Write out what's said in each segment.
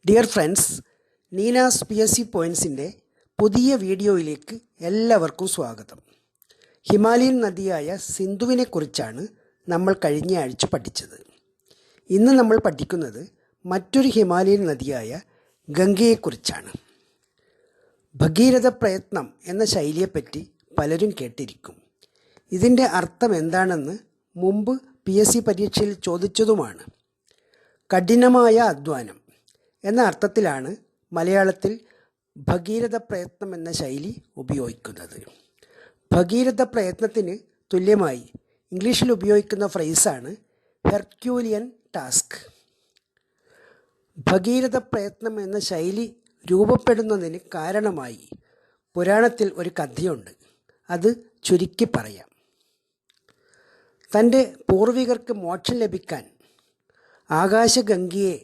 Dear friends, നീനാസ് PSC പോയിൻറ്സിൻ്റെ പുതിയ വീഡിയോയിലേക്ക് എല്ലാവർക്കും സ്വാഗതം. ഹിമാലയൻ നദിയായ സിന്ധുവിനെക്കുറിച്ചാണ് നമ്മൾ കഴിഞ്ഞ ആഴ്ച പഠിച്ചത്. ഇന്ന് നമ്മൾ പഠിക്കുന്നത് മറ്റൊരു ഹിമാലയൻ നദിയായ ഗംഗയെക്കുറിച്ചാണ്. ഭഗീരഥ പ്രയത്നം എന്ന ശൈലിയെപ്പറ്റി പലരും കേട്ടിരിക്കും. ഇതിൻ്റെ അർത്ഥം എന്താണെന്ന് മുമ്പ് PSC പരീക്ഷയിൽ ചോദിച്ചതുമാണ്. കഠിനമായ അധ്വാനം എന്ന അർത്ഥത്തിലാണ് മലയാളത്തിൽ ഭഗീരഥ പ്രയത്നം എന്ന ശൈലി ഉപയോഗിക്കുന്നത്. ഭഗീരഥ പ്രയത്നത്തിന് തുല്യമായി ഇംഗ്ലീഷിൽ ഉപയോഗിക്കുന്ന ഫ്രേസാണ് ഹെർക്യൂലിയൻ ടാസ്ക്. ഭഗീരഥ പ്രയത്നം എന്ന ശൈലി രൂപപ്പെടുന്നതിന് കാരണമായി പുരാണത്തിൽ ഒരു കഥയുണ്ട്. അത് ചുരുക്കി പറയാം. തൻ്റെ പൂർവികർക്ക് മോക്ഷം ലഭിക്കാൻ ആകാശഗംഗയെ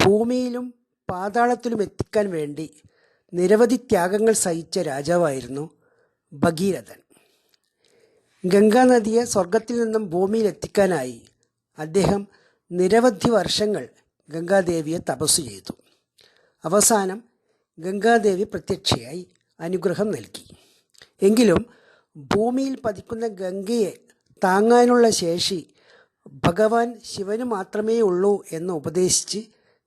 ഭൂമിയിലും പാതാളത്തിലും എത്തിക്കാൻ വേണ്ടി നിരവധി ത്യാഗങ്ങൾ സഹിച്ച രാജാവായിരുന്നു ഭഗീരഥൻ. ഗംഗാനദിയെ സ്വർഗത്തിൽ നിന്നും ഭൂമിയിൽ എത്തിക്കാനായി അദ്ദേഹം നിരവധി വർഷങ്ങൾ ഗംഗാദേവിയെ തപസ്സു ചെയ്തു. അവസാനം ഗംഗാദേവി പ്രത്യക്ഷയായി അനുഗ്രഹം നൽകി. എങ്കിലും ഭൂമിയിൽ പതിക്കുന്ന ഗംഗയെ താങ്ങാനുള്ള ശേഷി ഭഗവാൻ ശിവന് മാത്രമേ ഉള്ളൂ എന്ന് ഉപദേശിച്ച്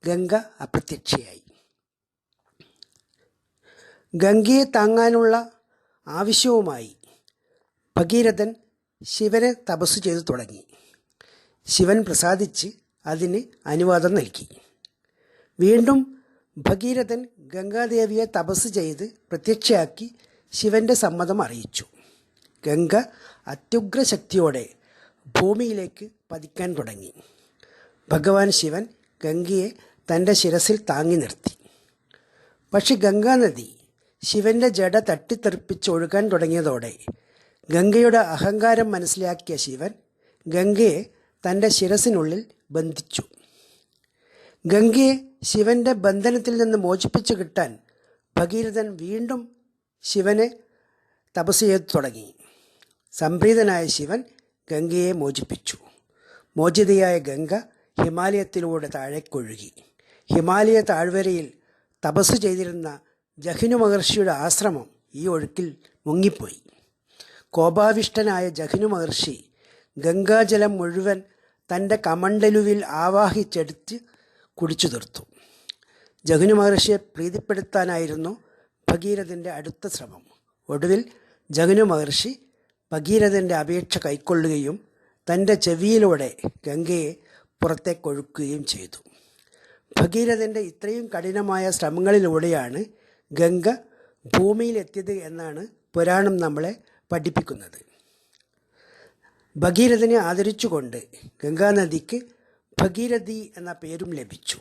ഗംഗ അപ്രത്യക്ഷയായി. ഗംഗയെ താങ്ങാനുള്ള ആവശ്യവുമായി ഭഗീരഥൻ ശിവനെ തപസ്സു ചെയ്തു തുടങ്ങി. ശിവൻ പ്രസാദിച്ച് അതിന് അനുവാദം നൽകി. വീണ്ടും ഭഗീരഥൻ ഗംഗാദേവിയെ തപസ്സ് ചെയ്ത് പ്രത്യക്ഷയാക്കി ശിവൻ്റെ സമ്മതം അറിയിച്ചു. ഗംഗ അത്യുഗ്ര ശക്തിയോടെ ഭൂമിയിലേക്ക് പതിക്കാൻ തുടങ്ങി. ഭഗവാൻ ശിവൻ ഗംഗയെ തൻ്റെ ശിരസിൽ താങ്ങി നിർത്തി. പക്ഷെ ഗംഗാനദി ശിവൻ്റെ ജട തട്ടിത്തെറിപ്പിച്ച് ഒഴുകാൻ തുടങ്ങിയതോടെ ഗംഗയുടെ അഹങ്കാരം മനസ്സിലാക്കിയ ശിവൻ ഗംഗയെ തൻ്റെ ശിരസിനുള്ളിൽ ബന്ധിച്ചു. ഗംഗയെ ശിവൻ്റെ ബന്ധനത്തിൽ നിന്ന് മോചിപ്പിച്ചു കിട്ടാൻ ഭഗീരഥൻ വീണ്ടും ശിവനെ തപസ് ചെയ്തു തുടങ്ങി. സംപ്രീതനായ ശിവൻ ഗംഗയെ മോചിപ്പിച്ചു. മോചിതയായ ഗംഗ ഹിമാലയത്തിലൂടെ താഴേക്കൊഴുകി. ഹിമാലയ താഴ്വരയിൽ തപസ് ചെയ്തിരുന്ന ജഹ്നു മഹർഷിയുടെ ആശ്രമം ഈ ഒഴുക്കിൽ മുങ്ങിപ്പോയി. കോപാവിഷ്ടനായ ജഹ്നു മഹർഷി ഗംഗാജലം മുഴുവൻ തൻ്റെ കമണ്ഡലുവിൽ ആവാഹിച്ചെടുത്ത് കുടിച്ചു തീർത്തു. ജഹ്നു മഹർഷിയെ പ്രീതിപ്പെടുത്താനായിരുന്നു ഭഗീരഥൻ്റെ അടുത്ത ശ്രമം. ഒടുവിൽ ജഹ്നു മഹർഷി ഭഗീരഥൻ്റെ അപേക്ഷ കൈക്കൊള്ളുകയും തൻ്റെ ചെവിയിലൂടെ ഗംഗയെ പുറത്തേക്കൊഴുക്കുകയും ചെയ്തു. ഭഗീരഥൻ്റെ ഇത്രയും കഠിനമായ ശ്രമങ്ങളിലൂടെയാണ് ഗംഗ ഭൂമിയിലെത്തിയത് എന്നാണ് പുരാണം നമ്മളെ പഠിപ്പിക്കുന്നത്. ഭഗീരഥനെ ആദരിച്ചുകൊണ്ട് ഗംഗാനദിക്ക് ഭഗീരഥി എന്ന പേരും ലഭിച്ചു.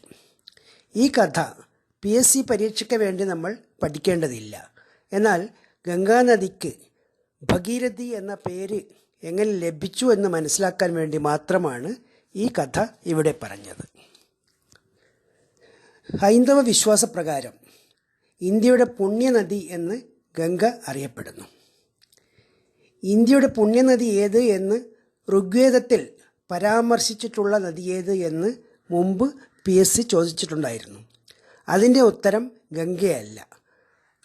ഈ കഥ PSC പരീക്ഷയ്ക്ക് വേണ്ടി നമ്മൾ പഠിക്കേണ്ടതില്ല. എന്നാൽ ഗംഗാനദിക്ക് ഭഗീരഥി എന്ന പേര് എങ്ങനെ ലഭിച്ചു എന്ന് മനസ്സിലാക്കാൻ വേണ്ടി മാത്രമാണ് ഈ കഥ ഇവിടെ പറഞ്ഞത്. ഹൈന്ദവ വിശ്വാസപ്രകാരം ഇന്ത്യയുടെ പുണ്യനദി എന്ന് ഗംഗ അറിയപ്പെടുന്നു. ഇന്ത്യയുടെ പുണ്യനദി ഏത് എന്ന് ഋഗ്വേദത്തിൽ പരാമർശിച്ചിട്ടുള്ള നദി ഏത് എന്ന് മുമ്പ് PSC ചോദിച്ചിട്ടുണ്ടായിരുന്നു. അതിൻ്റെ ഉത്തരം ഗംഗയല്ല.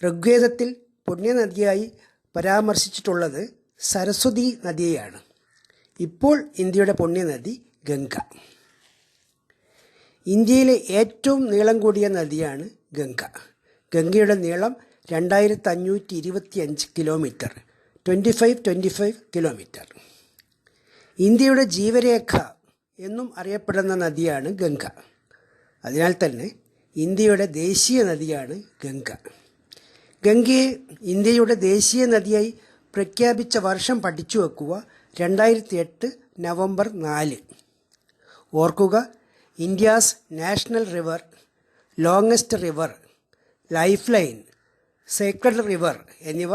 ഋഗ്വേദത്തിൽ പുണ്യനദിയായി പരാമർശിച്ചിട്ടുള്ളത് സരസ്വതി നദിയെയാണ്. ഇപ്പോൾ ഇന്ത്യയുടെ പുണ്യനദി ഗംഗ. ഇന്ത്യയിലെ ഏറ്റവും നീളം കൂടിയ നദിയാണ് ഗംഗ. ഗംഗയുടെ നീളം 2525 കിലോമീറ്റർ, 25 കിലോമീറ്റർ. ഇന്ത്യയുടെ ജീവരേഖ എന്നും അറിയപ്പെടുന്ന നദിയാണ് ഗംഗ. അതിനാൽ തന്നെ ഇന്ത്യയുടെ ദേശീയ നദിയാണ് ഗംഗ. ഗംഗയെ ഇന്ത്യയുടെ ദേശീയ നദിയായി പ്രഖ്യാപിച്ച വർഷം പഠിച്ചു വെക്കുക 2008 നവംബർ 4. ഓർക്കുക, India's national river, longest river, life line, Sacred river എന്നിവ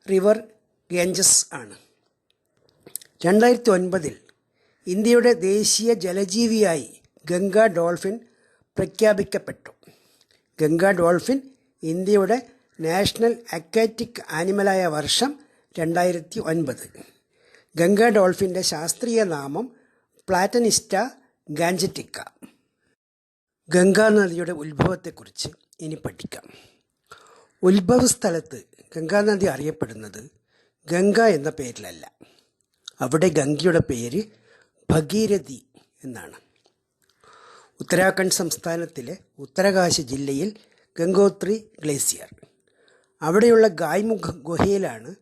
റിവർ ഗേഞ്ചസ് ആണ്. 2009 ഇന്ത്യയുടെ ദേശീയ ജലജീവിയായി ഗംഗാ ഡോൾഫിൻ പ്രഖ്യാപിക്കപ്പെട്ടു. ഗംഗാ ഡോൾഫിൻ ഇന്ത്യയുടെ നാഷണൽ അക്വാറ്റിക് ആനിമലായ വർഷം 2009. ഗംഗാ ഡോൾഫിൻ്റെ ശാസ്ത്രീയ നാമം പ്ലാറ്റനിസ്റ്റ ഗാഞ്ചറ്റിക്ക. ഗംഗാനദിയുടെ ഉത്ഭവത്തെക്കുറിച്ച് ഇനി പഠിക്കാം. ഉത്ഭവസ്ഥലത്ത് ഗംഗാനദി അറിയപ്പെടുന്നത് ഗംഗ എന്ന പേരിലല്ല. അവിടെ ഗംഗയുടെ പേര് ഭഗീരഥി എന്നാണ്. ഉത്തരാഖണ്ഡ് സംസ്ഥാനത്തിലെ ഉത്തരകാശി ജില്ലയിൽ ഗംഗോത്രി ഗ്ലേസിയർ, അവിടെയുള്ള ഗായ്മുഖ് ഗുഹയിലാണ്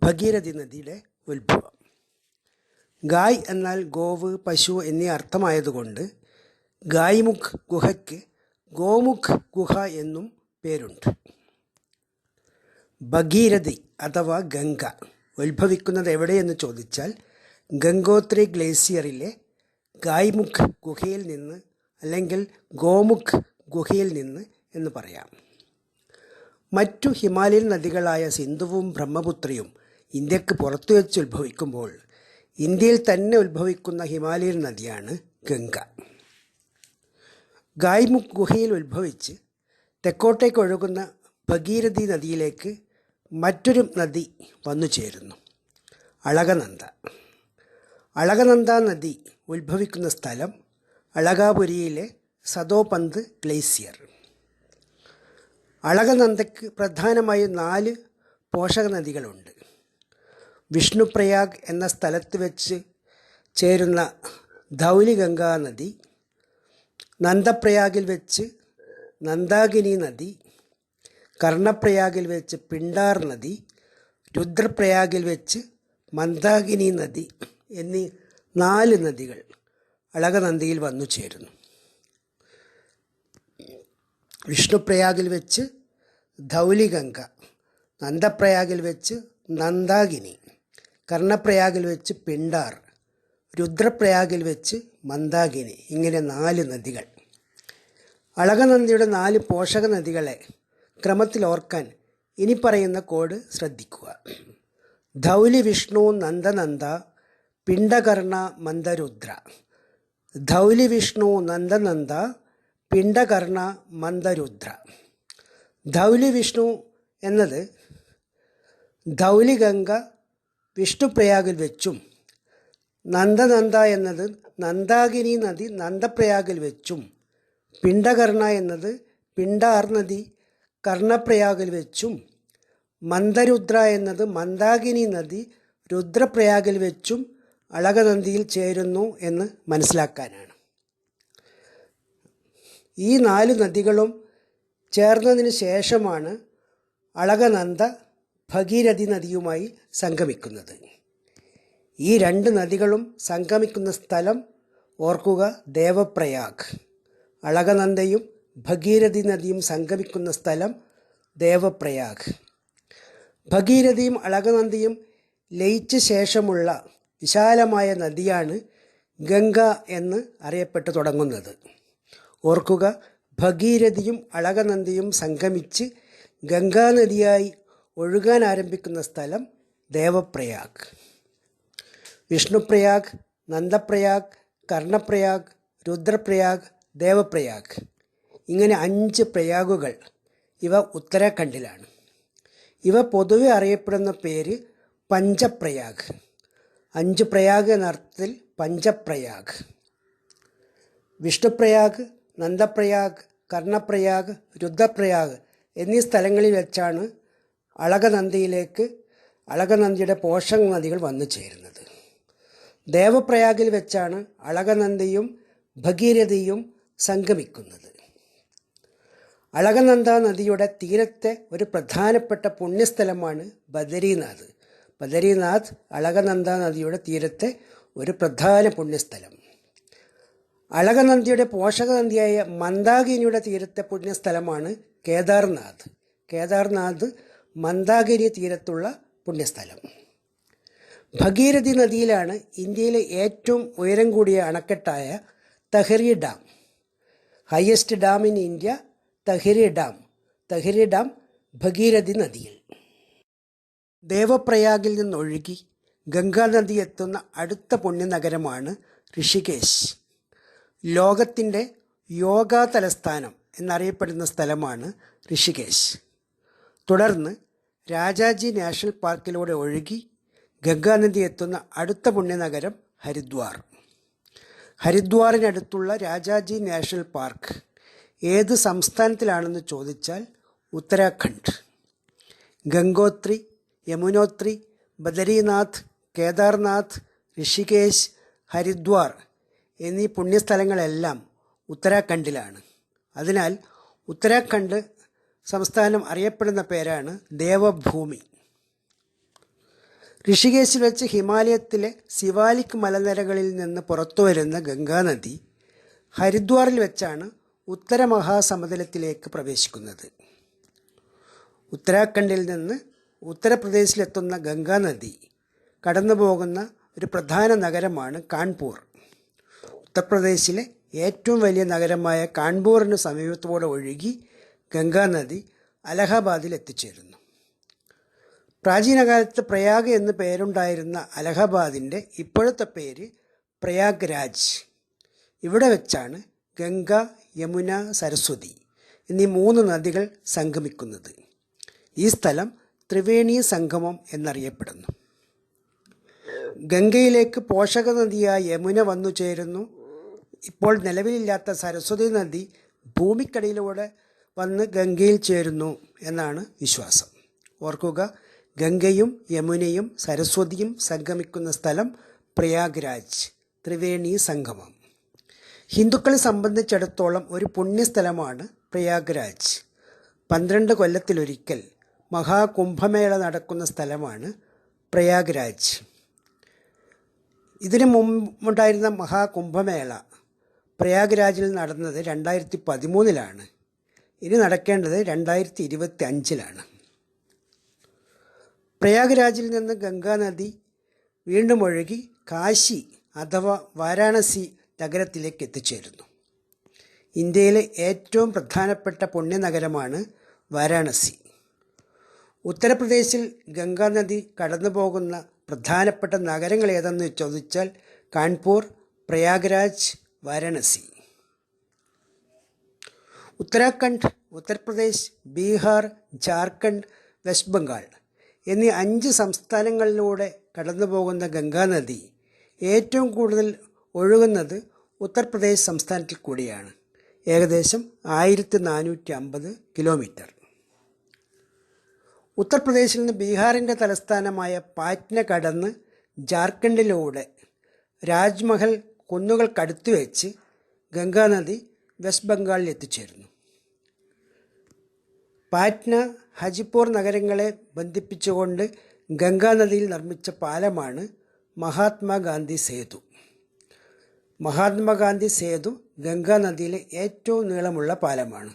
ഭഗീരഥി നദിയുടെ ഉത്ഭവം. ഗായ് എന്നാൽ ഗോവ്, പശു എന്നീ അർത്ഥമായതുകൊണ്ട് ഗായ്മുഖ് ഗുഹയ്ക്ക് ഗോമുഖ് ഗുഹ എന്നും പേരുണ്ട്. ഭഗീരഥി അഥവാ ഗംഗ ഉത്ഭവിക്കുന്നത് എവിടെയെന്ന് ചോദിച്ചാൽ ഗംഗോത്രി ഗ്ലേസിയറിലെ ഗായ്മുഖ് ഗുഹയിൽ നിന്ന് അല്ലെങ്കിൽ ഗോമുഖ് ഗുഹയിൽ നിന്ന് എന്ന് പറയാം. മറ്റു ഹിമാലയൻ നദികളായ സിന്ധുവും ബ്രഹ്മപുത്രയും ഇന്ത്യക്ക് പുറത്തു വെച്ച് ഉത്ഭവിക്കുമ്പോൾ ഇന്ത്യയിൽ തന്നെ ഉത്ഭവിക്കുന്ന ഹിമാലയൻ നദിയാണ് ഗംഗ. ഗായ്മുഖ് ഗുഹയിൽ ഉത്ഭവിച്ച് തെക്കോട്ടേക്ക് ഒഴുകുന്ന ഭഗീരഥി നദിയിലേക്ക് മറ്റൊരു നദി വന്നു ചേരുന്നു, അളകനന്ദ. അളകനന്ദ നദി ഉത്ഭവിക്കുന്ന സ്ഥലം അളകാപുരിയിലെ സതോപന്ത് ഗ്ലേസിയർ. അളകനന്ദയ്ക്ക് പ്രധാനമായും 4 പോഷക നദികളുണ്ട്. വിഷ്ണുപ്രയാഗ് എന്ന സ്ഥലത്ത് വെച്ച് ചേരുന്ന ധൗലിഗംഗാ നദി, നന്ദപ്രയാഗിൽ വെച്ച് നന്ദാകിനി നദി, കർണപ്രയാഗിൽ വെച്ച് പിണ്ടാർ നദി, രുദ്രപ്രയാഗിൽ വെച്ച് മന്ദാകിനി നദി എന്നീ 4 നദികൾ അളകനന്ദയിൽ വന്നു ചേരുന്നു. വിഷ്ണുപ്രയാഗിൽ വെച്ച് ധൗലിഗംഗ, നന്ദപ്രയാഗിൽ വെച്ച് നന്ദാകിനി, കർണപ്രയാഗിൽ വെച്ച് പിണ്ടാർ, രുദ്രപ്രയാഗിൽ വെച്ച് മന്ദാകിനി, ഇങ്ങനെ 4 നദികൾ. അളകനന്ദയുടെ 4 പോഷക നദികളെ ക്രമത്തിൽ ഓർക്കാൻ ഇനി പറയുന്ന കോഡ് ശ്രദ്ധിക്കുക. ധൗലി വിഷ്ണു നന്ദനന്ദ പിണ്ടകർണ മന്ദരുദ്ര. ധൗലി വിഷ്ണു നന്ദനന്ദ പിണ്ടകർണ മന്ദരുദ്ര. ധൗലി വിഷ്ണു എന്നത് ധൗലിഗംഗ വിഷ്ണുപ്രയാഗിൽ വെച്ചും, നന്ദനന്ദ എന്നത് നന്ദാകിനി നദി നന്ദപ്രയാഗിൽ വെച്ചും, പിണ്ടകർണ എന്നത് പിണ്ടാർ നദി കർണപ്രയാഗിൽ വെച്ചും, മന്ദരുദ്ര എന്നത് മന്ദാകിനി നദി രുദ്രപ്രയാഗിൽ വെച്ചും അളകനന്ദിയിൽ ചേരുന്നു എന്ന് മനസ്സിലാക്കാനാണ്. ഈ 4 നദികളും ചേർന്നതിന് ശേഷമാണ് അളകനന്ദ ഭഗീരഥി നദിയുമായി സംഗമിക്കുന്നത്. ഈ 2 നദികളും സംഗമിക്കുന്ന സ്ഥലം ഓർക്കുക, ദേവപ്രയാഗ്. അളകനന്ദയും ഭഗീരഥി നദിയും സംഗമിക്കുന്ന സ്ഥലം ദേവപ്രയാഗ്. ഭഗീരഥിയും അളകനന്ദയും ലയിച്ച ശേഷമുള്ള വിശാലമായ നദിയാണ് ഗംഗ എന്ന് അറിയപ്പെട്ടു തുടങ്ങുന്നത്. ഓർക്കുക, ഭഗീരഥിയും അളകനന്ദയും സംഗമിച്ച് ഗംഗാനദിയായി ഒഴുകാൻ ആരംഭിക്കുന്ന സ്ഥലം ദേവപ്രയാഗ്. വിഷ്ണുപ്രയാഗ്, നന്ദപ്രയാഗ്, കർണപ്രയാഗ്, രുദ്രപ്രയാഗ്, ദേവപ്രയാഗ്, ഇങ്ങനെ 5 പ്രയാഗുകൾ. ഇവ ഉത്തരാഖണ്ഡിലാണ്. ഇവ പൊതുവെ അറിയപ്പെടുന്ന പേര് പഞ്ചപ്രയാഗ്. 5 പ്രയാഗ് എന്ന അർത്ഥത്തിൽ പഞ്ചപ്രയാഗ്. വിഷ്ണുപ്രയാഗ്, നന്ദപ്രയാഗ്, കർണപ്രയാഗ്, രുദ്രപ്രയാഗ് എന്നീ സ്ഥലങ്ങളിൽ വെച്ചാണ് അളകനന്ദയിലേക്ക് അളകനന്ദയുടെ പോഷക നദികൾ വന്നു ചേരുന്നത്. ദേവപ്രയാഗിൽ വെച്ചാണ് അളകനന്ദയും ഭഗീരഥിയും സംഗമിക്കുന്നത്. അളകനന്ദ നദിയുടെ തീരത്തെ ഒരു പ്രധാനപ്പെട്ട പുണ്യസ്ഥലമാണ് ബദരീനാഥ്. ബദരീനാഥ് അളകനന്ദ നദിയുടെ തീരത്തെ ഒരു പ്രധാന പുണ്യസ്ഥലം. അളകനന്ദയുടെ പോഷക നദിയായ മന്ദാകിനിയുടെ തീരത്തെ പുണ്യസ്ഥലമാണ് കേദാർനാഥ്. കേദാർനാഥ് മന്ദാകിനി തീരത്തുള്ള പുണ്യസ്ഥലം. ഭഗീരഥി നദിയിലാണ് ഇന്ത്യയിലെ ഏറ്റവും ഉയരം കൂടിയ അണക്കെട്ടായ Tehri dam. Highest dam in India, Tehri dam. Tehri dam Bhagirathi നദിയിൽ. ദേവപ്രയാഗിൽ നിന്നൊഴുകി ഗംഗാനദി എത്തുന്ന അടുത്ത പുണ്യനഗരമാണ് ഋഷികേശ്. ലോകത്തിൻ്റെ യോഗാ തലസ്ഥാനം എന്നറിയപ്പെടുന്ന സ്ഥലമാണ് ഋഷികേശ്. തുടർന്ന് രാജാജി നാഷണൽ പാർക്കിലൂടെ ഒഴുകി ഗംഗാനദി എത്തുന്ന അടുത്ത പുണ്യനഗരം ഹരിദ്വാർ. ഹരിദ്വാറിനടുത്തുള്ള രാജാജി നാഷണൽ പാർക്ക് ഏത് സംസ്ഥാനത്തിലാണെന്ന് ചോദിച്ചാൽ ഉത്തരാഖണ്ഡ്. ഗംഗോത്രി, യമുനോത്രി, ബദരീനാഥ്, കേദാർനാഥ്, ഋഷികേശ്, ഹരിദ്വാർ എന്നീ പുണ്യസ്ഥലങ്ങളെല്ലാം ഉത്തരാഖണ്ഡിലാണ്. അതിനാൽ ഉത്തരാഖണ്ഡ് സംസ്ഥാനം അറിയപ്പെടുന്ന പേരാണ് ദേവഭൂമി. ഋഷികേശിൽ വെച്ച് ഹിമാലയത്തിലെ സിവാലിക് മലനിരകളിൽ നിന്ന് പുറത്തുവരുന്ന ഗംഗാനദി ഹരിദ്വാറിൽ വെച്ചാണ് ഉത്തര മഹാസമുദ്രത്തിലേക്ക് പ്രവേശിക്കുന്നത്. ഉത്തരാഖണ്ഡിൽ നിന്ന് ഉത്തർപ്രദേശിലെത്തുന്ന ഗംഗാനദി കടന്നു പോകുന്ന ഒരു പ്രധാന നഗരമാണ് കാൺപൂർ. ഉത്തർപ്രദേശിലെ ഏറ്റവും വലിയ നഗരമായ കാൺപൂറിന് സമീപത്തോടെ ഒഴുകി ഗംഗാനദി അലഹബാദിൽ എത്തിച്ചേരുന്നു. പ്രാചീനകാലത്ത് പ്രയാഗ് എന്ന് പേരുണ്ടായിരുന്ന അലഹബാദിൻ്റെ ഇപ്പോഴത്തെ പേര് പ്രയാഗ് രാജ്. ഇവിടെ വെച്ചാണ് ഗംഗ, യമുന, സരസ്വതി എന്നീ 3 നദികൾ സംഗമിക്കുന്നത്. ഈ സ്ഥലം ത്രിവേണി സംഗമം എന്നറിയപ്പെടുന്നു. ഗംഗയിലേക്ക് പോഷക നദിയായ യമുന വന്നു ചേരുന്നു. ഇപ്പോൾ നിലവിലില്ലാത്ത സരസ്വതി നദി ഭൂമിക്കടിയിലൂടെ വന്ന് ഗംഗയിൽ ചേരുന്നു എന്നാണ് വിശ്വാസം. ഓർക്കുക, ഗംഗയും യമുനയും സരസ്വതിയും സംഗമിക്കുന്ന സ്ഥലം പ്രയാഗ് രാജ്, ത്രിവേണി സംഗമം. ഹിന്ദുക്കളെ സംബന്ധിച്ചിടത്തോളം ഒരു പുണ്യസ്ഥലമാണ് പ്രയാഗ് രാജ്. 12 കൊല്ലത്തിലൊരിക്കൽ മഹാകുംഭമേള നടക്കുന്ന സ്ഥലമാണ് പ്രയാഗ് രാജ്. ഇതിനു മുമ്പുണ്ടായിരുന്ന മഹാകുംഭമേള പ്രയാഗ് രാജിൽ നടന്നത് 2013 ഇനി നടക്കേണ്ടത് 2025. പ്രയാഗ് രാജിൽ നിന്ന് ഗംഗാനദി വീണ്ടും ഒഴുകി കാശി അഥവാ വാരാണസി നഗരത്തിലേക്ക് എത്തിച്ചേരുന്നു. ഇന്ത്യയിലെ ഏറ്റവും പ്രധാനപ്പെട്ട പുണ്യനഗരമാണ് വാരാണസി. ഉത്തർപ്രദേശിൽ ഗംഗാനദി കടന്നു പോകുന്ന പ്രധാനപ്പെട്ട നഗരങ്ങൾ ഏതെന്ന് ചോദിച്ചാൽ കാൺപൂർ, പ്രയാഗ്രാജ്, വാരാണസി. ഉത്തരാഖണ്ഡ്, ഉത്തർപ്രദേശ്, ബീഹാർ, ജാർഖണ്ഡ്, വെസ്റ്റ് ബംഗാൾ എന്നീ 5 സംസ്ഥാനങ്ങളിലൂടെ കടന്നു പോകുന്ന ഗംഗാനദി ഏറ്റവും കൂടുതൽ ഒഴുകുന്നത് ഉത്തർപ്രദേശ് സംസ്ഥാനത്തിൽ കൂടിയാണ്. ഏകദേശം 1450 കിലോമീറ്റർ. ഉത്തർപ്രദേശിൽ നിന്ന് ബീഹാറിൻ്റെ തലസ്ഥാനമായ പാറ്റ്ന കടന്ന് ജാർഖണ്ഡിലൂടെ രാജ്മഹൽ കുന്നുകൾക്കടുത്ത് വെച്ച് ഗംഗാനദി വെസ്റ്റ് ബംഗാളിൽ എത്തിച്ചേരുന്നു. പാറ്റ്ന, ഹജിപ്പൂർ നഗരങ്ങളെ ബന്ധിപ്പിച്ചുകൊണ്ട് ഗംഗാനദിയിൽ നിർമ്മിച്ച പാലമാണ് മഹാത്മാഗാന്ധി സേതു. മഹാത്മാഗാന്ധി സേതു ഗംഗാനദിയിലെ ഏറ്റവും നീളമുള്ള പാലമാണ്.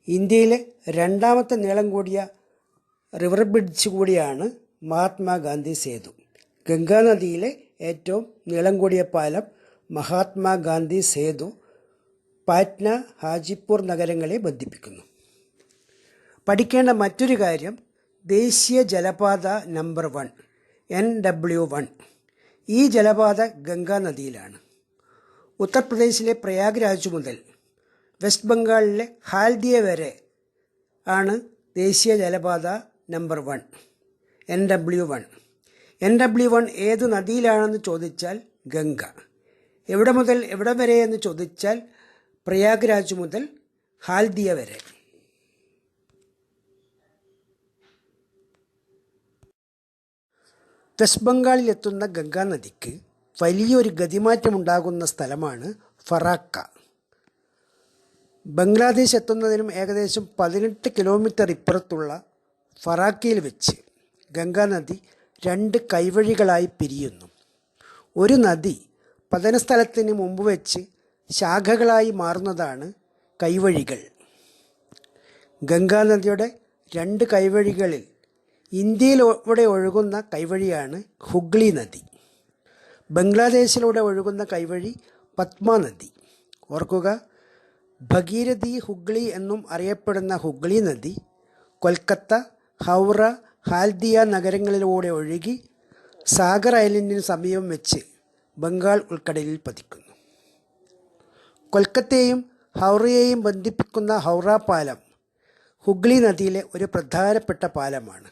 ഇന്ത്യയിലെ 2ാമത്തെ നീളം കൂടിയ റിവർ ബ്രിഡ്ജ് കൂടിയാണ് മഹാത്മാഗാന്ധി സേതു. ഗംഗാനദിയിലെ ഏറ്റവും നീളം കൂടിയ പാലം മഹാത്മാഗാന്ധി സേതു പാറ്റ്ന, ഹാജിപ്പൂർ നഗരങ്ങളെ ബന്ധിപ്പിക്കുന്നു. പഠിക്കേണ്ട മറ്റൊരു കാര്യം ദേശീയ ജലപാത നമ്പർ 1 NW1. ഈ ജലപാത ഗംഗാനദിയിലാണ്. ഉത്തർപ്രദേശിലെ പ്രയാഗ്രാജ് മുതൽ വെസ്റ്റ് ബംഗാളിലെ ഹാൽദിയ വരെ ആണ് ദേശീയ ജലപാത നമ്പർ 1 NW1. NW1 ഏത് നദിയിലാണെന്ന് ചോദിച്ചാൽ ഗംഗ. എവിടെ മുതൽ എവിടെ വരെ എന്ന് ചോദിച്ചാൽ പ്രയാഗ്രാജ് മുതൽ ഹാൽദിയ വരെ. വെസ്റ്റ് ബംഗാളിലെത്തുന്ന ഗംഗാനദിക്ക് വലിയൊരു ഗതിമാറ്റമുണ്ടാകുന്ന സ്ഥലമാണ് ഫറാക്ക. ബംഗ്ലാദേശ് എത്തുന്നതിനും ഏകദേശം 18 കിലോമീറ്റർ ഇപ്പുറത്തുള്ള ഫറാക്കയിൽ വെച്ച് ഗംഗാനദി 2 കൈവഴികളായി പിരിയുന്നു. ഒരു നദി പതനസ്ഥലത്തിന് മുമ്പ് വെച്ച് ശാഖകളായി മാറുന്നതാണ് കൈവഴികൾ. ഗംഗാനദിയുടെ 2 കൈവഴികളിൽ ഇന്ത്യയിലൂടെ ഒഴുകുന്ന കൈവഴിയാണ് ഹുഗ്ലി നദി. ബംഗ്ലാദേശിലൂടെ ഒഴുകുന്ന കൈവഴി പത്മ നദി. ഓർക്കുക, ഭഗീരഥി ഹുഗ്ലി എന്നും അറിയപ്പെടുന്ന ഹുഗ്ലി നദി കൊൽക്കത്ത, ഹൗറ, ഹാൽദിയ നഗരങ്ങളിലൂടെ ഒഴുകി സാഗർ ഐലൻഡിന് സമീപം വെച്ച് ബംഗാൾ ഉൾക്കടലിൽ പതിക്കുന്നു. കൊൽക്കത്തയെയും ഹൗറയെയും ബന്ധിപ്പിക്കുന്ന ഹൗറ പാലം ഹുഗ്ലി നദിയിലെ ഒരു പ്രധാനപ്പെട്ട പാലമാണ്.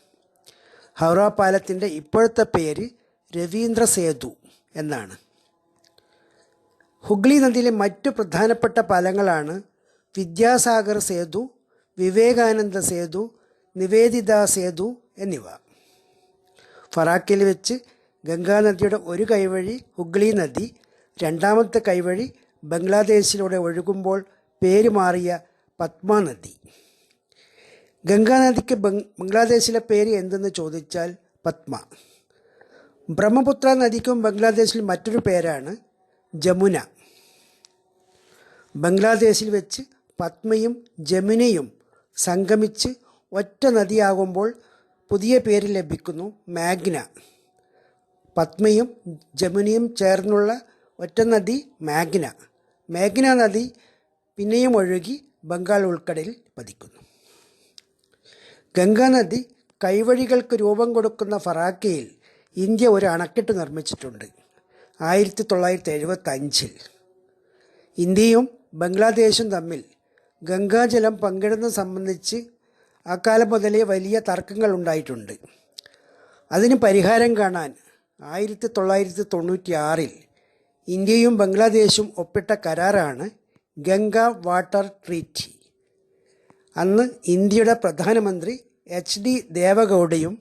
ഹൗറ പാലത്തിൻ്റെ ഇപ്പോഴത്തെ പേര് രവീന്ദ്ര സേതു എന്നാണ്. ഹുഗ്ലി നദിയിലെ മറ്റു പ്രധാനപ്പെട്ട പാലങ്ങളാണ് വിദ്യാസാഗർ സേതു, വിവേകാനന്ദ സേതു, നിവേദിത സേതു എന്നിവ. ഫറാക്കിൽ വെച്ച് ഗംഗാനദിയുടെ ഒരു കൈവഴി ഹുഗ്ലി നദി, രണ്ടാമത്തെ കൈവഴി ബംഗ്ലാദേശിലൂടെ ഒഴുകുമ്പോൾ പേര് മാറിയ പത്മ നദി. ഗംഗാനദിക്ക് ബംഗ്ലാദേശിലെ പേര് എന്തെന്ന് ചോദിച്ചാൽ പത്മ. ബ്രഹ്മപുത്ര നദിക്കും ബംഗ്ലാദേശിൽ മറ്റൊരു പേരാണ് ജമുന. ബംഗ്ലാദേശിൽ വെച്ച് പത്മയും ജമുനയും സംഗമിച്ച് ഒറ്റ നദിയാകുമ്പോൾ പുതിയ പേര് ലഭിക്കുന്നു, മേഘ്ന. പത്മയും ജമുനയും ചേർന്നുള്ള ഒറ്റ നദി മേഘ്ന. മേഘ്ന നദി പിന്നെയും ഒഴുകി ബംഗാൾ ഉൾക്കടലിൽ പതിക്കുന്നു. ഗംഗാനദി കൈവഴികൾക്ക് രൂപം കൊടുക്കുന്ന ഫറാക്കയിൽ ഇന്ത്യ ഒരു അണക്കെട്ട് നിർമ്മിച്ചിട്ടുണ്ട് 1975. ഇന്ത്യയും ബംഗ്ലാദേശും തമ്മിൽ ഗംഗാജലം പങ്കിടുന്നത് സംബന്ധിച്ച് അക്കാലം മുതലേ വലിയ തർക്കങ്ങൾ ഉണ്ടായിട്ടുണ്ട്. അതിന് പരിഹാരം കാണാൻ 1996 ഇന്ത്യയും ബംഗ്ലാദേശും ഒപ്പിട്ട കരാറാണ് ഗംഗ വാട്ടർ ട്രീറ്റി. അന്ന് ഇന്ത്യയുടെ പ്രധാനമന്ത്രി HD ദേവഗൗഡയും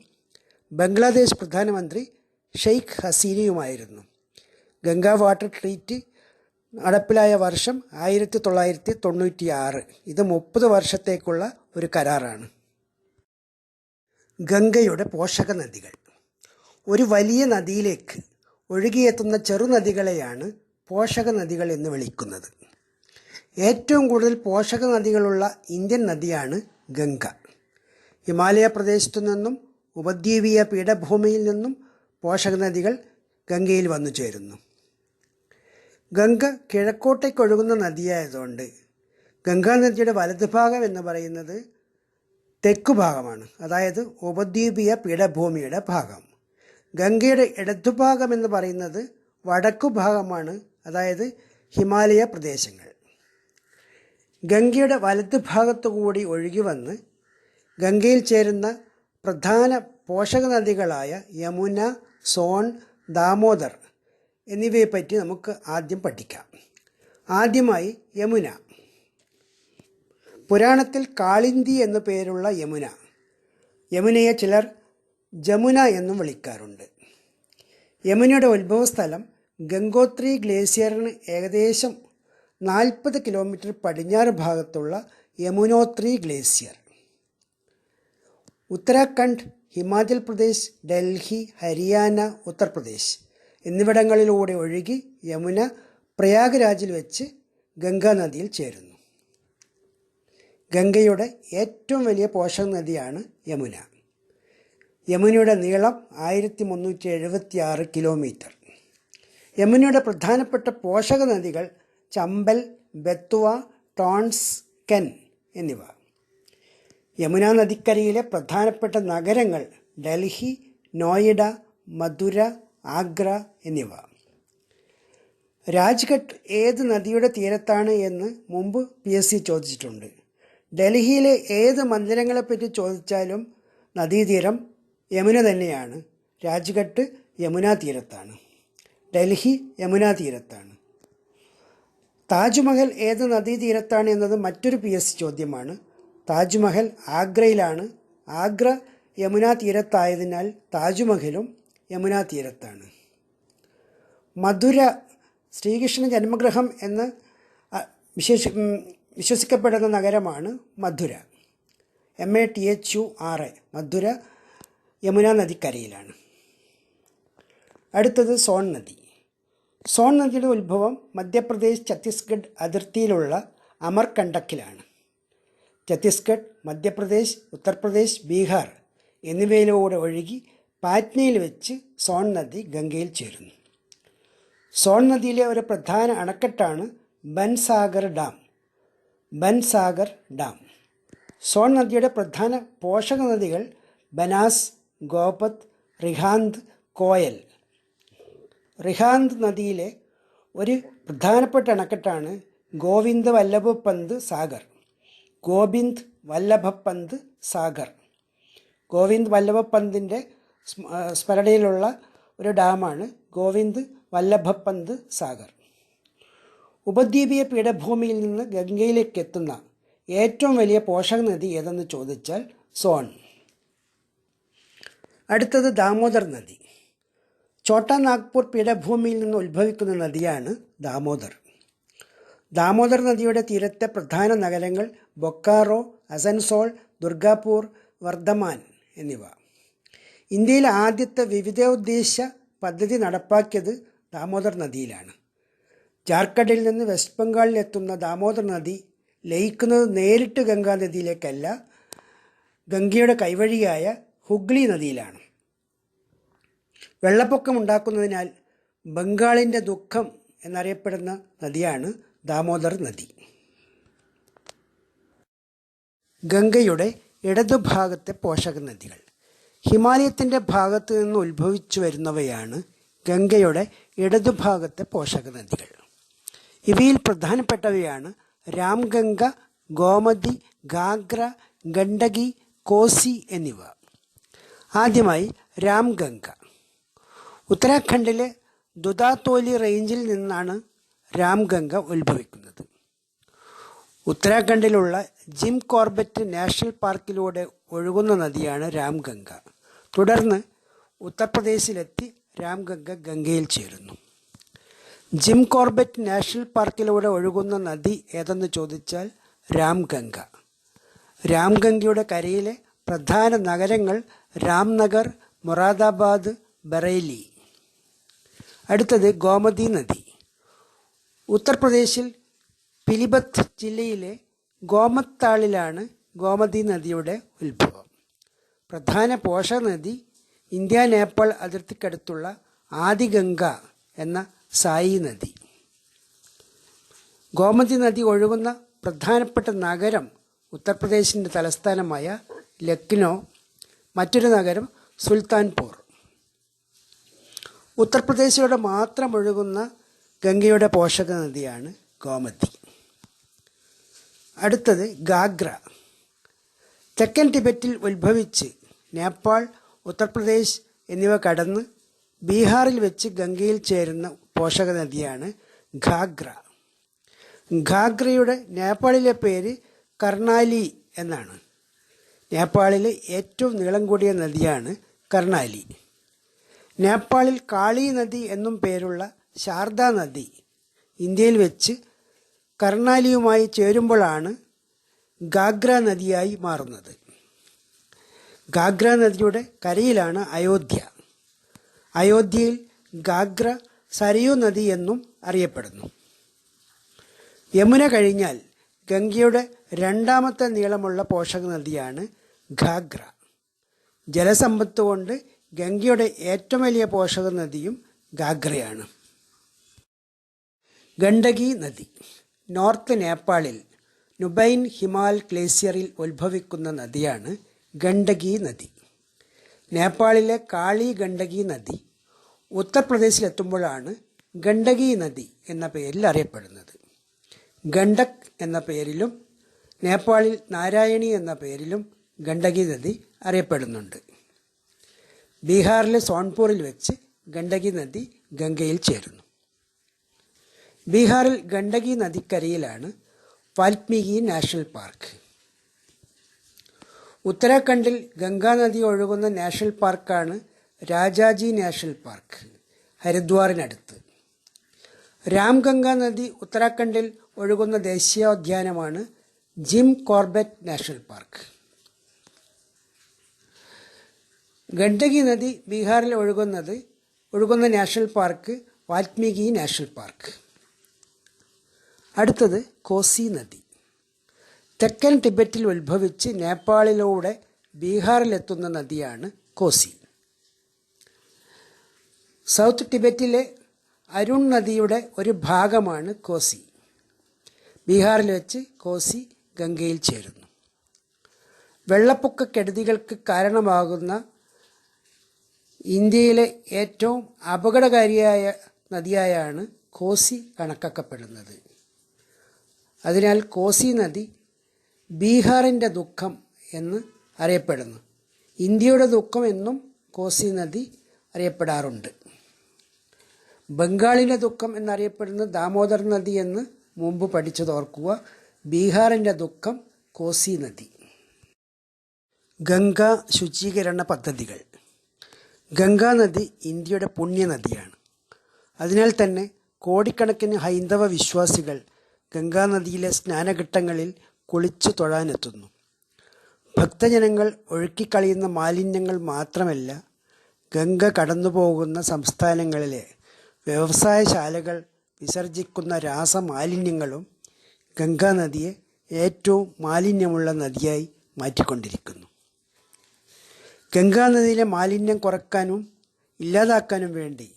ബംഗ്ലാദേശ് പ്രധാനമന്ത്രി ഷെയ്ഖ് ഹസീനയുമായിരുന്നു. ഗംഗ വാട്ടർ ട്രീറ്റി നടപ്പിലായ വർഷം 1996. ഇത് 30 വർഷത്തേക്കുള്ള ഒരു കരാറാണ്. ഗംഗയുടെ പോഷക നദികൾ. ഒരു വലിയ നദിയിലേക്ക് ഒഴുകിയെത്തുന്ന ചെറുനദികളെയാണ് പോഷക നദികൾ എന്ന് വിളിക്കുന്നത്. ഏറ്റവും കൂടുതൽ പോഷക നദികളുള്ള ഇന്ത്യൻ നദിയാണ് ഗംഗ. ഹിമാലയ പ്രദേശത്തു നിന്നും ഉപദ്വീപീയ പീഠഭൂമിയിൽ നിന്നും പോഷക നദികൾ ഗംഗയിൽ വന്നു ചേരുന്നു. ഗംഗ കിഴക്കോട്ടേക്കൊഴുകുന്ന നദിയായതുകൊണ്ട് ഗംഗാനദിയുടെ വലതുഭാഗം എന്ന് പറയുന്നത് തെക്കു ഭാഗമാണ്, അതായത് ഉപദ്വീപീയ പീഠഭൂമിയുടെ ഭാഗം. ഗംഗയുടെ ഇടതുഭാഗം എന്ന് പറയുന്നത് വടക്കു ഭാഗമാണ്, അതായത് ഹിമാലയ പ്രദേശങ്ങൾ. ഗംഗയുടെ വലതുഭാഗത്തു കൂടി ഒഴുകി വന്ന് ഗംഗയിൽ ചേരുന്ന പ്രധാന പോഷക നദികളായ യമുന, സോൺ, ദാമോദർ എന്നിവയെപ്പറ്റി നമുക്ക് ആദ്യം പഠിക്കാം. ആദ്യമായി യമുന. പുരാണത്തിൽ കാളിന്തി എന്നു പേരുള്ള യമുന. യമുനയെ ചിലർ ജമുന എന്നും വിളിക്കാറുണ്ട്. യമുനയുടെ ഉത്ഭവസ്ഥലം ഗംഗോത്രി ഗ്ലേസിയറിന് ഏകദേശം 40 കിലോമീറ്റർ പടിഞ്ഞാറ് ഭാഗത്തുള്ള യമുനോത്രി ഗ്ലേസിയർ. ഉത്തരാഖണ്ഡ്, ഹിമാചൽ പ്രദേശ്, ഡൽഹി, ഹരിയാന, ഉത്തർപ്രദേശ് എന്നിവിടങ്ങളിലൂടെ ഒഴുകി യമുന പ്രയാഗ്രാജിൽ വെച്ച് ഗംഗാനദിയിൽ ചേരുന്നു. ഗംഗയുടെ ഏറ്റവും വലിയ പോഷക നദിയാണ് യമുന. യമുനയുടെ നീളം 1376 കിലോമീറ്റർ. യമുനയുടെ പ്രധാനപ്പെട്ട പോഷക നദികൾ ചമ്പൽ, ബെത്വ, ടോൺസ്, കെൻ എന്നിവ. യമുന നദിക്കരയിലെ പ്രധാനപ്പെട്ട നഗരങ്ങൾ ഡൽഹി, നോയിഡ, മധുര, ആഗ്ര എന്നിവ. രാജ്ഘട്ട് ഏത് നദിയുടെ തീരത്താണ് എന്ന് മുമ്പ് PSC ചോദിച്ചിട്ടുണ്ട്. ഡൽഹിയിലെ ഏത് മന്ദിരങ്ങളെപ്പറ്റി ചോദിച്ചാലും നദീതീരം യമുന തന്നെയാണ്. രാജ്ഘട്ട് യമുനാ തീരത്താണ്, ഡൽഹി യമുനാ തീരത്താണ്. താജ്മഹൽ ഏത് നദീതീരത്താണ് എന്നത് മറ്റൊരു PSC ചോദ്യമാണ്. താജ്മഹൽ ആഗ്രയിലാണ്. ആഗ്ര യമുനാ തീരത്തായതിനാൽ താജ്മഹലും യമുനാ തീരത്താണ്. മധുര ശ്രീകൃഷ്ണ ജന്മഗൃഹം എന്ന് വിശ്വസിക്കപ്പെടുന്ന നഗരമാണ് മധുര. MATHURA. മധുര യമുനാ നദിക്കരയിലാണ്. അടുത്തത് സോൺ നദി. സോൺ നദിയുടെ ഉത്ഭവം മധ്യപ്രദേശ് ഛത്തീസ്ഗഡ് അതിർത്തിയിലുള്ള അമർകണ്ടക്കിലാണ്. ഛത്തീസ്ഗഡ്, മധ്യപ്രദേശ്, ഉത്തർപ്രദേശ്, ബീഹാർ എന്നിവയിലൂടെ ഒഴുകി പാറ്റ്നയിൽ വെച്ച് സോൺ നദി ഗംഗയിൽ ചേരുന്നു. സോൺ നദിയിലെ ഒരു പ്രധാന അണക്കെട്ടാണ് ബൻസാഗർ ഡാം. സോൺ നദിയുടെ പ്രധാന പോഷക നദികൾ ബനാസ്, ഗോപത്, റിഹാന്ദ്, കോയൽ. റിഹാന്ദ് നദിയിലെ ഒരു പ്രധാനപ്പെട്ട അണക്കെട്ടാണ് ഗോവിന്ദ് വല്ലഭ പന്ത് സാഗർ. ഗോവിന്ദ് വല്ലഭ പന്തിൻ്റെ സ്മരണയിലുള്ള ഒരു ഡാമാണ് ഗോവിന്ദ് വല്ലഭ പന്ത് സാഗർ. ഉപദ്വീപീയ പീഠഭൂമിയിൽ നിന്ന് ഗംഗയിലേക്ക് എത്തുന്ന ഏറ്റവും വലിയ പോഷക നദി ഏതെന്ന് ചോദിച്ചാൽ സോൺ. അടുത്തത് ദാമോദർ നദി. ഛോട്ടാ നാഗ്പൂർ പീഠഭൂമിയിൽ നിന്ന് ഉത്ഭവിക്കുന്ന നദിയാണ് ദാമോദർ. ദാമോദർ നദിയുടെ തീരത്തെ പ്രധാന നഗരങ്ങൾ ബൊക്കാറോ, അസൻസോൾ, ദുർഗാപൂർ, വർദ്ധമാൻ എന്നിവ. ഇന്ത്യയിലെ ആദ്യത്തെ വിവിധോദ്ദേശ പദ്ധതി നടപ്പാക്കിയത് ദാമോദർ നദിയിലാണ്. ജാർഖണ്ഡിൽ നിന്ന് വെസ്റ്റ് ബംഗാളിൽ എത്തുന്ന ദാമോദർ നദി ലയിക്കുന്നത് നേരിട്ട് ഗംഗാനദിയിലേക്കല്ല, ഗംഗയുടെ കൈവഴിയായ ഹുഗ്ലി നദിയിലാണ്. വെള്ളപ്പൊക്കം ഉണ്ടാക്കുന്നതിനാൽ ബംഗാളിൻ്റെ ദുഃഖം എന്നറിയപ്പെടുന്ന നദിയാണ് ദാമോദർ നദി. ഗംഗയുടെ ഇടതുഭാഗത്തെ പോഷക നദികൾ. ഹിമാലയത്തിൻ്റെ ഭാഗത്തു നിന്ന് ഉത്ഭവിച്ചു വരുന്നവയാണ് ഗംഗയുടെ ഇടതുഭാഗത്തെ പോഷക നദികൾ. ഇവയിൽ പ്രധാനപ്പെട്ടവയാണ് രാംഗംഗ, ഗോമതി, ഗാഗ്ര, ഗണ്ഡകി, കോസി എന്നിവ. ആദ്യമായി രാംഗംഗ. ഉത്തരാഖണ്ഡിലെ ദുധാതോലി റേഞ്ചിൽ നിന്നാണ് രാംഗംഗ ഉത്ഭവിക്കുന്നത്. ഉത്തരാഖണ്ഡിലുള്ള ജിം കോർബറ്റ് നാഷണൽ പാർക്കിലൂടെ ഒഴുകുന്ന നദിയാണ് രാംഗംഗ. തുടർന്ന് ഉത്തർപ്രദേശിലെത്തി രാംഗംഗ ഗംഗയിൽ ചേരുന്നു. ജിം കോർബറ്റ് നാഷണൽ പാർക്കിലൂടെ ഒഴുകുന്ന നദി ഏതെന്ന് ചോദിച്ചാൽ രാംഗംഗ. രാംഗംഗയുടെ കരയിലെ പ്രധാന നഗരങ്ങൾ രാംനഗർ, മൊറാദാബാദ്, ബറേലി. അടുത്തത് ഗോമതി നദി. ഉത്തർപ്രദേശിൽ പിലിഭത്ത് ജില്ലയിലെ ഗോമത് താളിലാണ് ഗോമതി നദിയുടെ ഉത്ഭവം. പ്രധാന പോഷക നദി ഇന്ത്യ നേപ്പാൾ അതിർത്തിക്കടുത്തുള്ള ആദിഗംഗ എന്ന സായി നദി. ഗോമതി നദി ഒഴുകുന്ന പ്രധാനപ്പെട്ട നഗരം ഉത്തർപ്രദേശിൻ്റെ തലസ്ഥാനമായ ലക്നൗ, മറ്റൊരു നഗരം സുൽത്താൻപൂർ. ഉത്തർപ്രദേശിലൂടെ മാത്രം ഒഴുകുന്ന ഗംഗയുടെ പോഷക നദിയാണ് ഗോമതി. അടുത്തത് ഗാഗ്ര. തെക്കൻ ടിബറ്റിൽ ഉത്ഭവിച്ച് നേപ്പാൾ, ഉത്തർപ്രദേശ് എന്നിവ കടന്ന് ബീഹാറിൽ വെച്ച് ഗംഗയിൽ ചേരുന്ന പോഷക നദിയാണ് ഘാഗ്ര. ഘാഗ്രയുടെ നേപ്പാളിലെ പേര് കർണാലി എന്നാണ്. നേപ്പാളിലെ ഏറ്റവും നീളം കൂടിയ നദിയാണ് കർണാലി. നേപ്പാളിൽ കാളി നദി എന്നും പേരുള്ള ശാരദാ നദി ഇന്ത്യയിൽ വെച്ച് കർണാലിയുമായി ചേരുമ്പോഴാണ് ഗാഗ്ര നദിയായി മാറുന്നത്. ഗാഗ്ര നദിയുടെ കരയിലാണ് അയോധ്യ. അയോധ്യയിൽ ഗാഗ്ര സരയൂ നദി എന്നും അറിയപ്പെടുന്നു. യമുന കഴിഞ്ഞാൽ ഗംഗയുടെ രണ്ടാമത്തെ നീളമുള്ള പോഷക നദിയാണ് ഘാഗ്ര. ജലസമ്പത്ത് കൊണ്ട് ഗംഗയുടെ ഏറ്റവും വലിയ പോഷക നദിയും ഗാഗ്രയാണ്. ഗണ്ഡകി നദി. നോർത്ത് നേപ്പാളിൽ നുബൈൻ ഹിമാൽ ഗ്ലേസിയറിൽ ഉത്ഭവിക്കുന്ന നദിയാണ് ഗണ്ഡകി നദി. നേപ്പാളിലെ കാളി ഗണ്ഡകി നദി ഉത്തർപ്രദേശിലെത്തുമ്പോഴാണ് ഗണ്ഡകി നദി എന്ന പേരിൽ അറിയപ്പെടുന്നത്. ഗണ്ഡക് എന്ന പേരിലും നേപ്പാളിൽ നാരായണി എന്ന പേരിലും ഗണ്ഡകി നദി അറിയപ്പെടുന്നുണ്ട്. ബീഹാറിലെ സോൺപൂറിൽ വെച്ച് ഗണ്ഡകി നദി ഗംഗയിൽ ചേരുന്നു. ബീഹാറിൽ ഗണ്ഡകി നദിക്കരയിലാണ് വാൽമീകി നാഷണൽ പാർക്ക്. ഉത്തരാഖണ്ഡിൽ ഗംഗാനദി ഒഴുകുന്ന നാഷണൽ പാർക്കാണ് രാജാജി നാഷണൽ പാർക്ക്, ഹരിദ്വാറിനടുത്ത്. രാംഗംഗ നദി ഉത്തരാഖണ്ഡിൽ ഒഴുകുന്ന ദേശീയോദ്യാനമാണ് ജിം കോർബറ്റ് നാഷണൽ പാർക്ക്. ഗണ്ഡകി നദി ബീഹാറിൽ ഒഴുകുന്ന national park Valmiki national park. അടുത്തത് കോസി നദി. തെക്കൻ ടിബറ്റിൽ ഉത്ഭവിച്ച് നേപ്പാളിലൂടെ ബീഹാറിലെത്തുന്ന നദിയാണ് കോസി. സൗത്ത് ടിബറ്റിലെ അരുൺ നദിയുടെ ഒരു ഭാഗമാണ് കോസി. ബീഹാറിൽ വെച്ച് കോസി ഗംഗയിൽ ചേരുന്നു. വെള്ളപ്പൊക്കക്കെടുതികൾക്ക് കാരണമാകുന്ന ഇന്ത്യയിലെ ഏറ്റവും അപകടകാരിയായ നദിയായാണ് കോസി കണക്കാക്കപ്പെടുന്നത്. അതിനാൽ കോസി നദി ബീഹാറിൻ്റെ ദുഃഖം എന്ന് അറിയപ്പെടുന്നു. ഇന്ത്യയുടെ ദുഃഖം എന്നും കോസി നദി അറിയപ്പെടാറുണ്ട്. ബംഗാളിൻ്റെ ദുഃഖം എന്നറിയപ്പെടുന്ന ദാമോദർ നദി എന്ന് മുമ്പ് പഠിച്ചത് ഓർക്കുക. ബീഹാറിൻ്റെ ദുഃഖം കോസി നദി. ഗംഗ ശുചീകരണ പദ്ധതികൾ. ഗംഗാ നദി ഇന്ത്യയുടെ പുണ്യനദിയാണ്. അതിനാൽ തന്നെ കോടിക്കണക്കിന് ഹൈന്ദവ വിശ്വാസികൾ ഗംഗാനദിയിലെ സ്നാനഘട്ടങ്ങളിൽ കുളിച്ചു തൊഴാനെത്തുന്നു. ഭക്തജനങ്ങൾ ഒഴുക്കിക്കളയുന്ന മാലിന്യങ്ങൾ മാത്രമല്ല, ഗംഗ കടന്നുപോകുന്ന സംസ്ഥാനങ്ങളിലെ വ്യവസായശാലകൾ വിസർജിക്കുന്ന രാസമാലിന്യങ്ങളും ഗംഗാനദിയെ ഏറ്റവും മാലിന്യമുള്ള നദിയായി മാറ്റിക്കൊണ്ടിരിക്കുന്നു. ഗംഗാനദിയിലെ മാലിന്യം കുറയ്ക്കാനും ഇല്ലാതാക്കാനും വേണ്ടി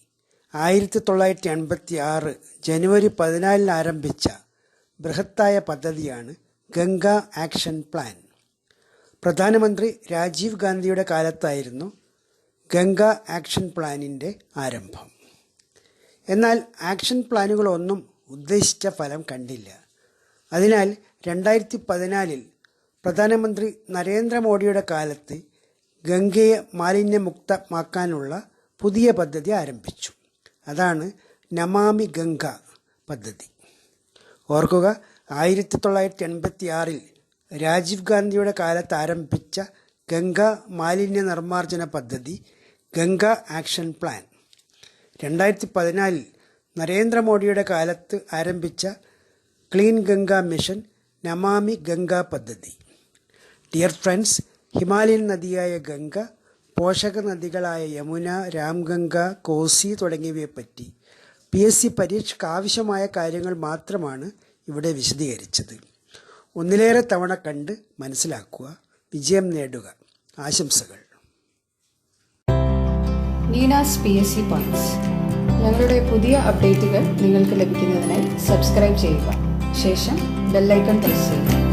1986 ജനുവരി 14 ആരംഭിച്ച ബൃഹത്തായ പദ്ധതിയാണ് ഗംഗ ആക്ഷൻ പ്ലാൻ. പ്രധാനമന്ത്രി രാജീവ് ഗാന്ധിയുടെ കാലത്തായിരുന്നു ഗംഗ ആക്ഷൻ പ്ലാനിൻ്റെ ആരംഭം. എന്നാൽ ആക്ഷൻ പ്ലാനുകളൊന്നും ഉദ്ദേശിച്ച ഫലം കണ്ടില്ല. അതിനാൽ 2014 പ്രധാനമന്ത്രി നരേന്ദ്രമോദിയുടെ കാലത്ത് ഗംഗയെ മാലിന്യമുക്തമാക്കാനുള്ള പുതിയ പദ്ധതി ആരംഭിച്ചു. അതാണ് നമാമി ഗംഗ പദ്ധതി. ഓർക്കുക, 1986 രാജീവ് ഗാന്ധിയുടെ കാലത്ത് ആരംഭിച്ച ഗംഗ മാലിന്യ നിർമ്മാർജ്ജന പദ്ധതി ഗംഗ ആക്ഷൻ പ്ലാൻ. 2014 നരേന്ദ്രമോദിയുടെ കാലത്ത് ആരംഭിച്ച ക്ലീൻ ഗംഗ മിഷൻ നമാമി ഗംഗ പദ്ധതി. ഡിയർ ഫ്രണ്ട്സ്, ഹിമാലയൻ നദിയായ ഗംഗ, പോഷക നദികളായ യമുന, രാംഗംഗ, കോസി തുടങ്ങിയവയെപ്പറ്റി PSC പരീക്ഷയ്ക്ക് ആവശ്യമായ കാര്യങ്ങൾ മാത്രമാണ് ഇവിടെ വിശദീകരിച്ചത്. ഒന്നിലേറെ തവണ കണ്ട് മനസ്സിലാക്കുക, വിജയം നേടുക. ആശംസകൾ. നീനാസ് PSC പോയിന്റ്സ്. ഞങ്ങളുടെ പുതിയ അപ്ഡേറ്റുകൾ നിങ്ങൾക്ക് ലഭിക്കുന്നതിനായി സബ്സ്ക്രൈബ് ചെയ്യുക. ശേഷം ബെല്ലൈക്കൺ പ്രസ് ചെയ്യുക.